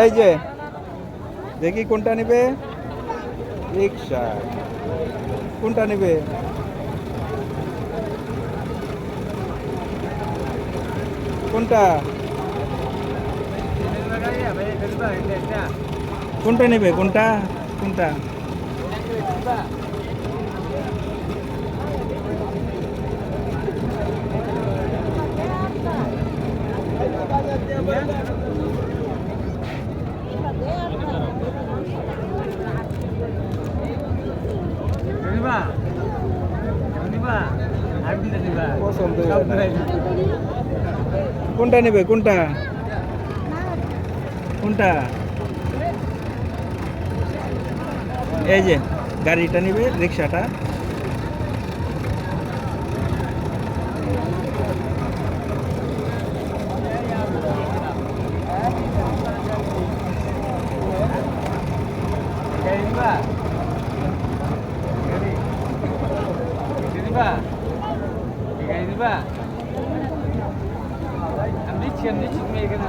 এই যে দেখি কোনটা নেবে, রিক্সা কোনটা নেবে? কোনটা কোনটা নেবে? কোনটা কোনটা? পছন্দ কোনটা নেবে? কোনটা কোনটা? এই যে গাড়িটা নেবে, রিক্সাটা। আমি দিচ্ছি এখানে